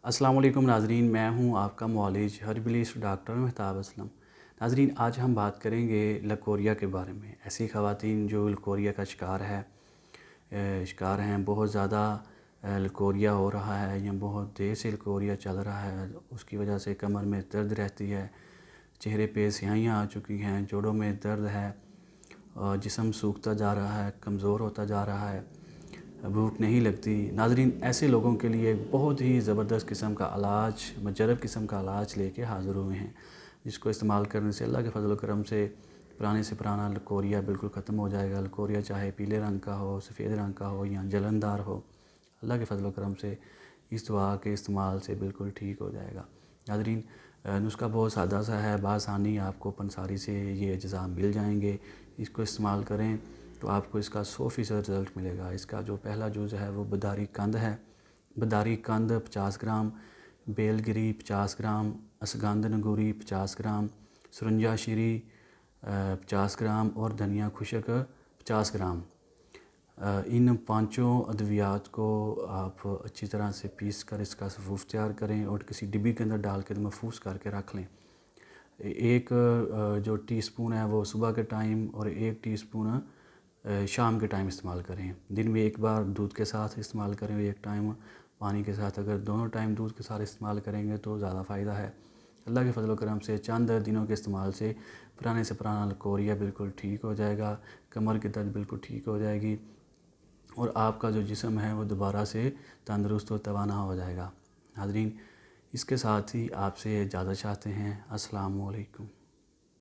अस्सलाम वालेकुम नाज़रीन, मैं हूं आपका मुआलिज हर्बलिस्ट डॉक्टर महताब असलम। नाज़रीन, आज हम बात करेंगे लकोरिया के बारे में। ऐसी ख़वातीन जो लकोरिया का शिकार हैं, बहुत ज़्यादा लकोरिया हो रहा है या बहुत देर से लकोरिया चल रहा है, उसकी वजह से कमर में दर्द रहती है, चेहरे पे स्याहियाँ आ चुकी हैं, जोड़ों में दर्द है, जिस्म सूखता जा रहा है, कमज़ोर होता जा रहा है, भूख नहीं लगती। नाज़रीन, ऐसे लोगों के लिए बहुत ही ज़बरदस्त किस्म का इलाज, मुजरब किस्म का इलाज लेके हाज़िर हुए हैं, जिसको इस्तेमाल करने से अल्लाह के फजल करम से पुराने से पुराना लकोरिया बिल्कुल ख़त्म हो जाएगा। लकोरिया चाहे पीले रंग का हो, सफ़ेद रंग का हो या जलनदार हो, अल्लाह के फजल करम से इस दवा के इस्तेमाल से बिल्कुल ठीक हो जाएगा। नाज़रीन, नुस्खा बहुत सादा सा है, बआसानी आपको पंसारी से ये अज्जा मिल जाएंगे। इसको इस्तेमाल करें तो आपको इसका 100% रिज़ल्ट मिलेगा। इसका जो पहला जुज़ है वो बदारी कंद है। बदारी कंद 50 ग्राम, बेलगिरी 50 ग्राम, असगंध नगूरी 50 ग्राम, सुरंजा शीरी 50 ग्राम और धनिया खुशक 50 ग्राम। इन पांचों अद्वियात को आप अच्छी तरह से पीस कर इसका सफ़ूफ तैयार करें और किसी डिब्बी के अंदर डाल के महफूज करके रख लें। एक जो टीस्पून है वो सुबह के टाइम और 1 टीस्पून शाम के टाइम इस्तेमाल करें। दिन में एक बार दूध के साथ इस्तेमाल करें, एक टाइम पानी के साथ। अगर दोनों टाइम दूध के साथ इस्तेमाल करेंगे तो ज़्यादा फ़ायदा है। अल्लाह के फजल करम से चंद दिनों के इस्तेमाल से पुराने से पुराना लकोरिया बिल्कुल ठीक हो जाएगा, कमर की दर्द बिल्कुल ठीक हो जाएगी और आपका जो जिस्म है वो दोबारा से तंदुरुस्त और तवाना हो जाएगा। नाज़रीन, इसके साथ ही आपसे इजाज़त चाहते हैं। अस्सलाम वालेकुम।